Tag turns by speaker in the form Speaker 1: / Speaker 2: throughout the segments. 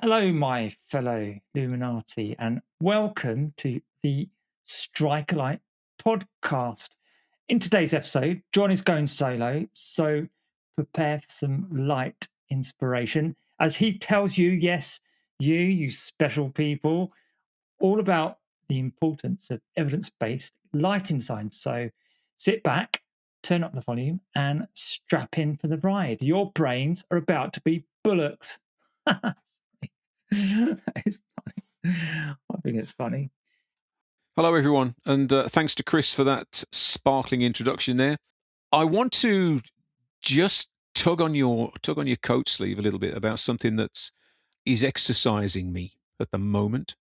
Speaker 1: Hello, my fellow Illuminati, and welcome to the Strike a Light podcast. In today's episode, John is going solo, so prepare for some light inspiration as he tells you, yes, you special people, all about the importance of evidence based lighting design. So sit back, turn up the volume, and strap in for the ride. Your brains are about to be bullocked. It's funny. I think it's funny.
Speaker 2: Hello, everyone, and thanks to Chris for that sparkling introduction there. I want to just tug on your coat sleeve a little bit about something that is exercising me at the moment,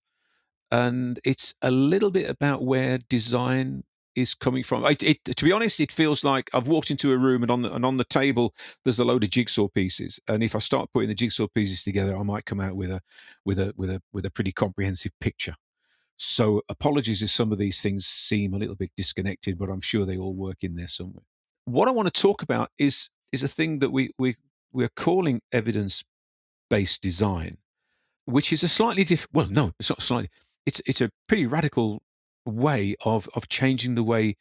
Speaker 2: and it's a little bit about where design is coming from. To be honest, it feels like I've walked into a room and on the table there's a load of jigsaw pieces, and if I start putting the jigsaw pieces together, I might come out with a pretty comprehensive picture. So apologies if some of these things seem a little bit disconnected, but I'm sure they all work in there somewhere. What I want to talk about is a thing that we're calling evidence-based design, which is a slightly different. Well, no, it's not slightly. It's a pretty radical way of changing the way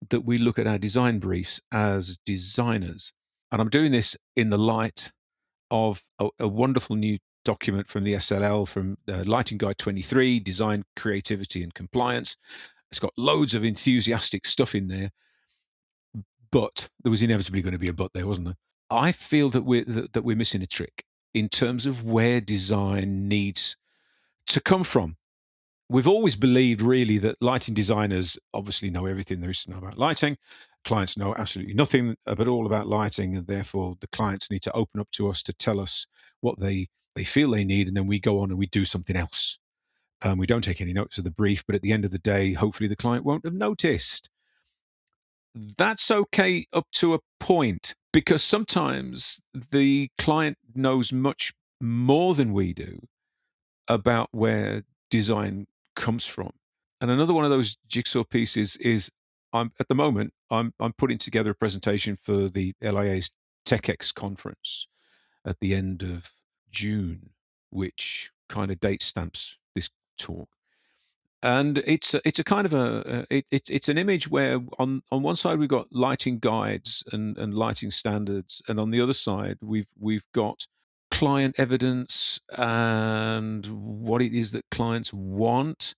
Speaker 2: that we look at our design briefs as designers. And I'm doing this in the light of a wonderful new document from the SLL, from Lighting Guide 23, Design, Creativity and Compliance. It's got loads of enthusiastic stuff in there, but there was inevitably going to be a but there, wasn't there? I feel that we're missing a trick in terms of where design needs to come from. We've always believed, really, that lighting designers obviously know everything there is to know about lighting. Clients know absolutely nothing but all about lighting, and therefore the clients need to open up to us to tell us what they feel they need, and then we go on and we do something else. We don't take any notes of the brief, but at the end of the day, hopefully the client won't have noticed. That's okay up to a point, because sometimes the client knows much more than we do about where design comes from. And another one of those jigsaw pieces is I'm at the moment I'm putting together a presentation for the LIA's TechX conference at the end of June, which kind of date stamps this talk. And it's a kind of it's an image where on one side we've got lighting guides and lighting standards, and on the other side we've got client evidence and what it is that clients want,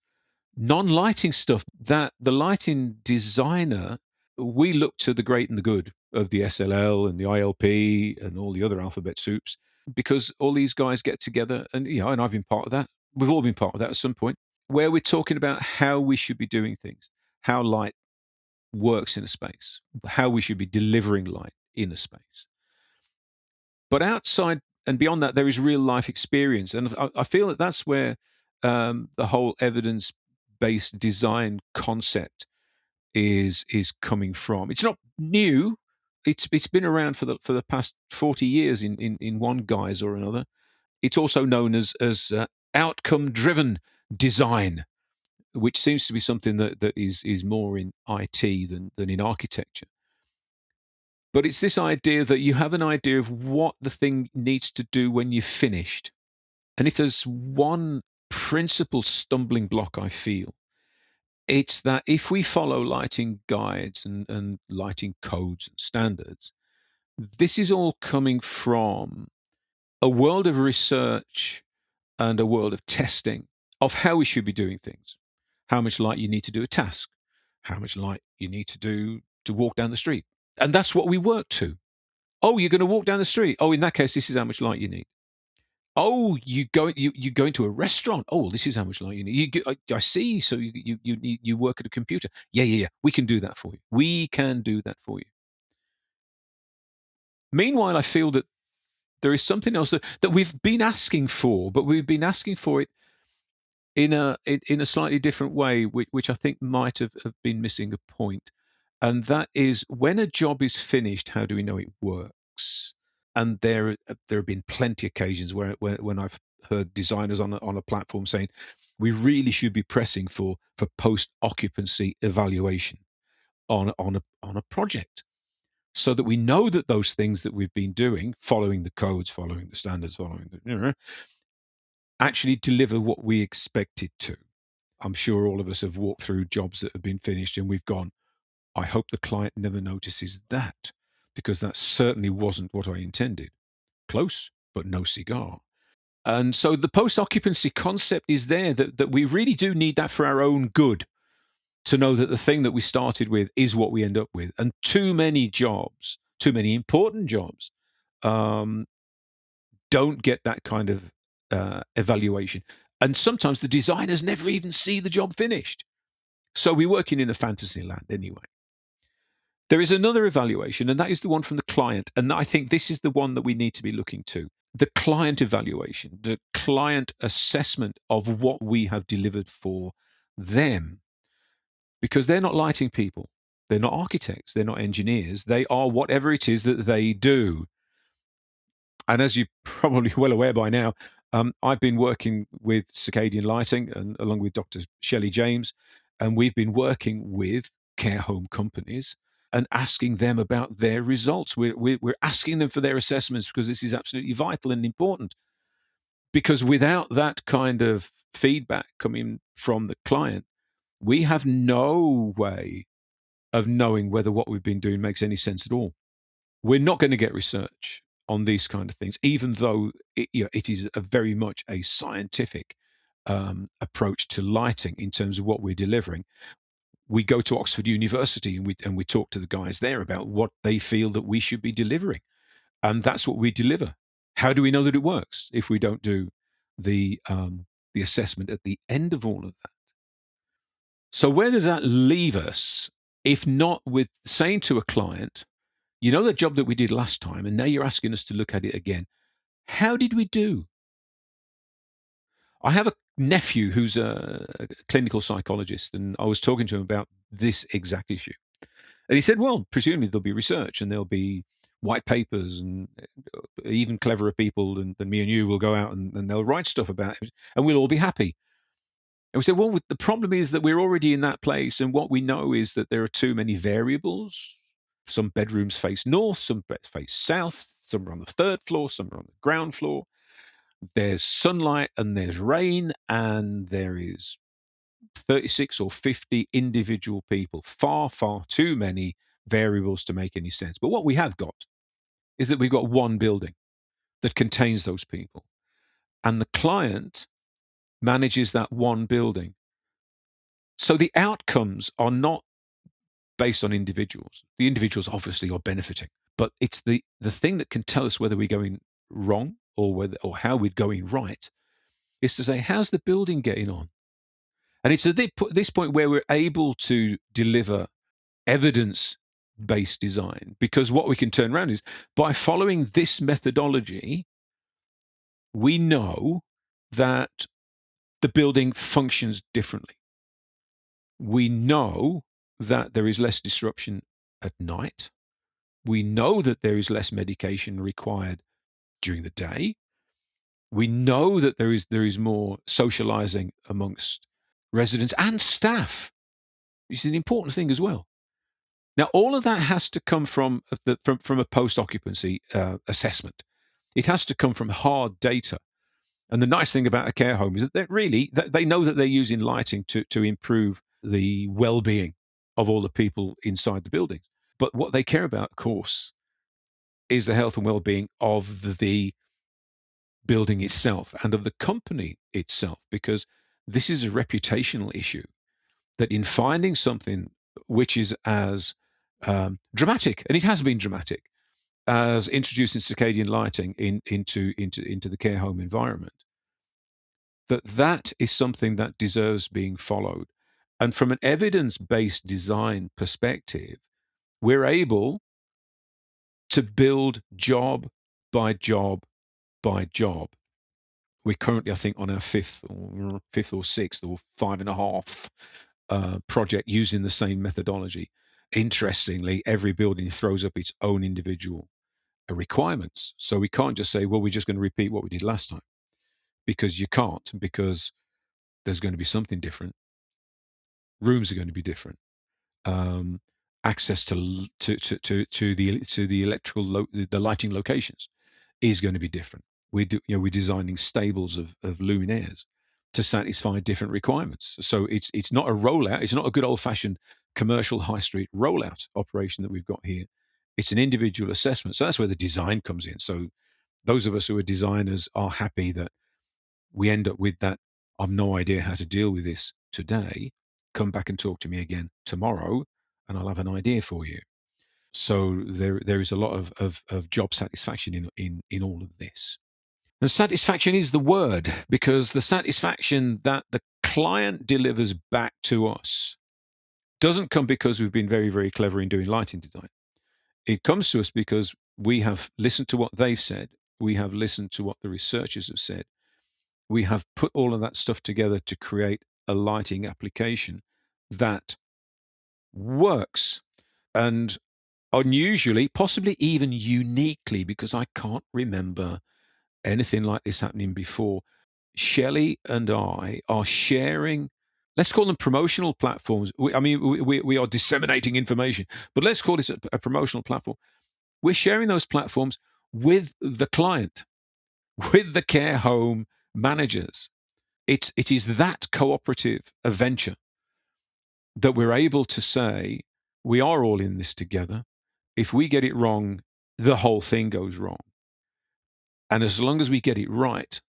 Speaker 2: non-lighting stuff that the lighting designer, we look to the great and the good of the SLL and the ILP and all the other alphabet soups, because all these guys get together, and and I've been part of that. We've all been part of that at some point, where we're talking about how we should be doing things, how light works in a space, how we should be delivering light in a space. But outside and beyond that, there is real life experience, and I feel that that's where the whole evidence-based design concept is coming from. It's not new. It's been around for the past 40 years in one guise or another. It's also known as outcome-driven design, which seems to be something that is more in IT than in architecture. But it's this idea that you have an idea of what the thing needs to do when you're finished. And if there's one principal stumbling block I feel, it's that if we follow lighting guides and lighting codes and standards, this is all coming from a world of research and a world of testing of how we should be doing things, how much light you need to do a task, how much light you need to do to walk down the street. And that's what we work to. Oh, you're going to walk down the street. Oh, in that case, this is how much light you need. Oh, you go into a restaurant. Oh, well, this is how much light you need. I see. So you work at a computer. Yeah. We can do that for you. We can do that for you. Meanwhile, I feel that there is something else that we've been asking for, but we've been asking for it in a slightly different way, which I think might have been missing a point. And that is, when a job is finished, how do we know it works? And there have been plenty of occasions where when I've heard designers on a platform saying we really should be pressing for post occupancy evaluation on a project, so that we know that those things that we've been doing, following the codes, following the standards, following the actually deliver what we expected to. I'm sure all of us have walked through jobs that have been finished and we've gone, I hope the client never notices that, because that certainly wasn't what I intended. Close, but no cigar. And so the post-occupancy concept is there, that we really do need that for our own good, to know that the thing that we started with is what we end up with. And too many jobs, too many important jobs, don't get that kind of evaluation. And sometimes the designers never even see the job finished. So we're working in a fantasy land anyway. There is another evaluation, and that is the one from the client. And I think this is the one that we need to be looking to. The client evaluation, the client assessment of what we have delivered for them. Because they're not lighting people. They're not architects. They're not engineers. They are whatever it is that they do. And as you're probably well aware by now, I've been working with circadian lighting, and along with Dr. Shelley James, and we've been working with care home companies and asking them about their results. We're asking them for their assessments, because this is absolutely vital and important. Because without that kind of feedback coming from the client, we have no way of knowing whether what we've been doing makes any sense at all. We're not going to get research on these kind of things, even though it is a very much a scientific approach to lighting in terms of what we're delivering. We go to Oxford University and we talk to the guys there about what they feel that we should be delivering, and that's what we deliver. How do we know that it works if we don't do the assessment at the end of all of that? So where does that leave us, if not with saying to a client, you know, the job that we did last time, and now you're asking us to look at it again. How did we do? I have a nephew who's a clinical psychologist, and I was talking to him about this exact issue. And he said, well, presumably there'll be research and there'll be white papers, and even cleverer people than me and you will go out and they'll write stuff about it, and we'll all be happy. And we said, well, the problem is that we're already in that place, and what we know is that there are too many variables. Some bedrooms face north, some face south, some are on the third floor, some are on the ground floor. There's sunlight and there's rain, and there is 36 or 50 individual people. Far, far too many variables to make any sense. But what we have got is that we've got one building that contains those people, and the client manages that one building. So the outcomes are not based on individuals. The individuals obviously are benefiting, but it's the thing that can tell us whether we're going wrong or how we're going right is to say, how's the building getting on? And it's at this point where we're able to deliver evidence-based design, because what we can turn around is, by following this methodology, we know that the building functions differently. We know that there is less disruption at night. We know that there is less medication required during the day. We know that there is more socializing amongst residents and staff, which is an important thing as well. Now, all of that has to come from a post-occupancy assessment. It has to come from hard data. And the nice thing about a care home is that they know that they're using lighting to improve the well-being of all the people inside the buildings. But what they care about, of course, is the health and well-being of the building itself and of the company itself, because this is a reputational issue, that in finding something which is as dramatic, and it has been dramatic, as introducing circadian lighting into the care home environment, that is something that deserves being followed. And from an evidence-based design perspective, we're able to build job by job by job. We're currently, I think, on our fifth or sixth or 5.5 project using the same methodology. Interestingly, every building throws up its own individual requirements. So we can't just say, well, we're just going to repeat what we did last time, because you can't, because there's going to be something different. Rooms are going to be different. Access to the electrical the lighting locations is going to be different. we're designing stables of luminaires to satisfy different requirements. So it's not a rollout. It's not a good old fashioned commercial high street rollout operation that we've got here. It's an individual assessment. So that's where the design comes in. So those of us who are designers are happy that we end up with that. I've no idea how to deal with this today. Come back and talk to me again tomorrow, and I'll have an idea for you. So there is a lot of job satisfaction in all of this. And satisfaction is the word, because the satisfaction that the client delivers back to us doesn't come because we've been very, very clever in doing lighting design. It comes to us because we have listened to what they've said. We have listened to what the researchers have said. We have put all of that stuff together to create a lighting application that works. And unusually, possibly even uniquely, because I can't remember anything like this happening before, Shelley and I are sharing, let's call them promotional platforms. We are disseminating information, but let's call this a promotional platform. We're sharing those platforms with the client, with the care home managers. It is that cooperative adventure that we're able to say, we are all in this together. If we get it wrong, the whole thing goes wrong. And as long as we get it right,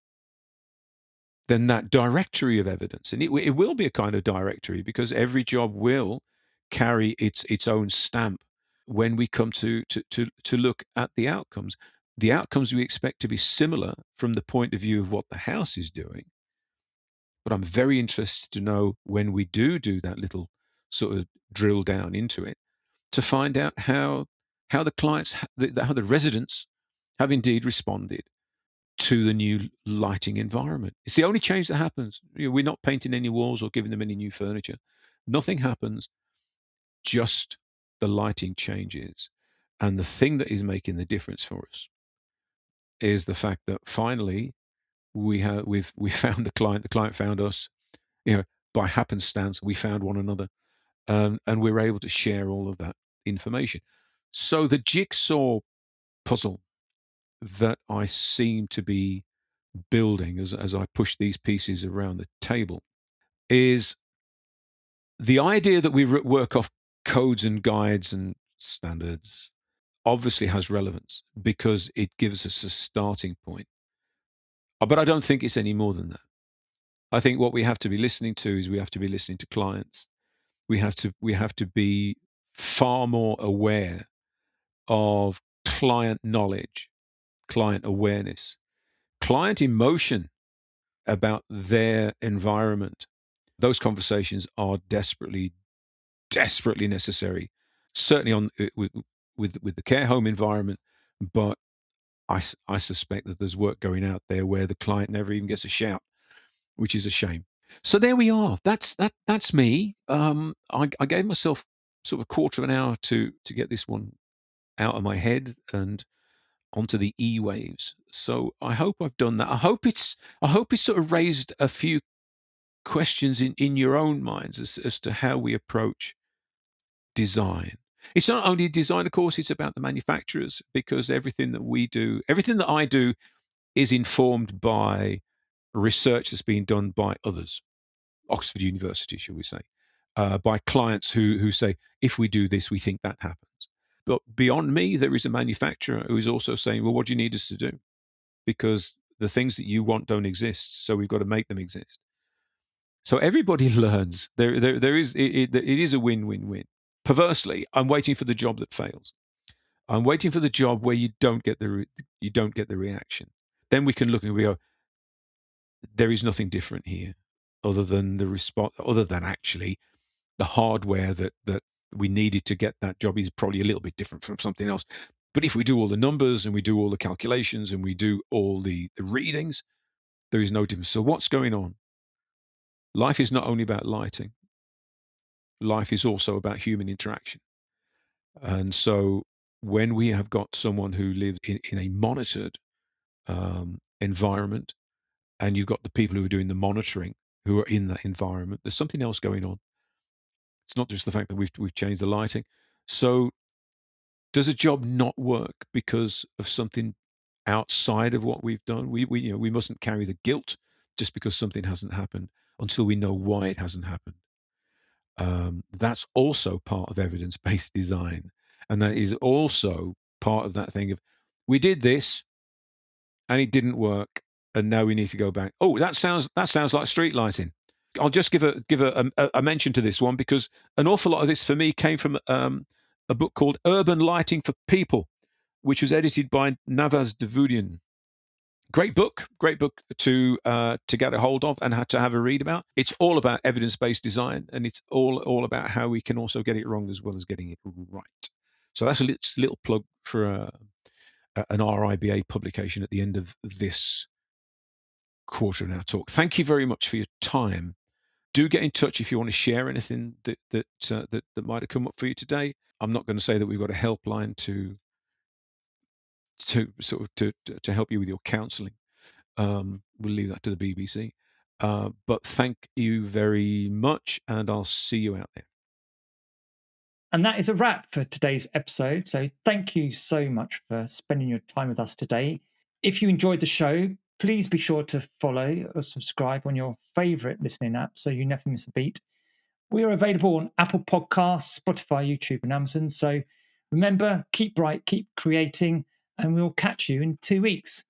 Speaker 2: then that directory of evidence, and it will be a kind of directory, because every job will carry its own stamp when we come to look at the outcomes. The outcomes we expect to be similar from the point of view of what the house is doing. But I'm very interested to know, when we do that little sort of drill down into it, to find out how the clients, how the residents have indeed responded to the new lighting environment. It's the only change that happens. We're not painting any walls or giving them any new furniture. Nothing happens, just the lighting changes. And the thing that is making the difference for us is the fact that finally we've found the client found us. By happenstance, we found one another, and we were able to share all of that information. So the jigsaw puzzle that I seem to be building as I push these pieces around the table is the idea that we work off codes and guides and standards obviously has relevance because it gives us a starting point. But I don't think it's any more than that. I think what we have to be listening to is we have to be listening to clients. We have to be far more aware of client knowledge, client awareness, client emotion about their environment. Those conversations are desperately necessary. Certainly on with the care home environment, but I suspect that there's work going out there where the client never even gets a shout, which is a shame. So there we are. That's me. I gave myself sort of a quarter of an hour to get this one out of my head and onto the e-waves. So I hope I've done that. I hope it's sort of raised a few questions in your own minds as to how we approach design. It's not only design, of course, it's about the manufacturers, because everything that we do, everything that I do, is informed by research that's been done by others, Oxford University, shall we say, by clients who say, if we do this, we think that happens. But beyond me, there is a manufacturer who is also saying, well, what do you need us to do? Because the things that you want don't exist, so we've got to make them exist. So everybody learns. There is it is a win-win-win. Perversely, I'm waiting for the job that fails. I'm waiting for the job where you don't get the reaction. Then we can look and we go, there is nothing different here, other than the response, other than actually the hardware that we needed to get that job is probably a little bit different from something else. But if we do all the numbers and we do all the calculations and we do all the readings, there is no difference. So what's going on? Life is not only about lighting. Life is also about human interaction. And so when we have got someone who lives in a monitored environment, and you've got the people who are doing the monitoring who are in that environment, there's something else going on. It's not just the fact that we've changed the lighting. So does a job not work because of something outside of what we've done. We mustn't carry the guilt just because something hasn't happened until we know why it hasn't happened. That's also part of evidence-based design, and that is also part of that thing of we did this and it didn't work, and now we need to go back. Oh, that sounds like street lighting. I'll just give a mention to this one because an awful lot of this for me came from a book called Urban Lighting for People, which was edited by Navaz Davudian. Great book to get a hold of and to have a read about. It's all about evidence-based design, and it's all about how we can also get it wrong as well as getting it right. So that's a little plug for an RIBA publication at the end of this quarter of our talk. Thank you very much for your time. Do get in touch if you want to share anything that might have come up for you today. I'm not going to say that we've got a helpline to help you with your counselling. We'll leave that to the BBC. But thank you very much, and I'll see you out there.
Speaker 1: And that is a wrap for today's episode. So thank you so much for spending your time with us today. If you enjoyed the show, please be sure to follow or subscribe on your favourite listening app so you never miss a beat. We are available on Apple Podcasts, Spotify, YouTube, and Amazon. So remember, keep bright, keep creating, and we'll catch you in 2 weeks.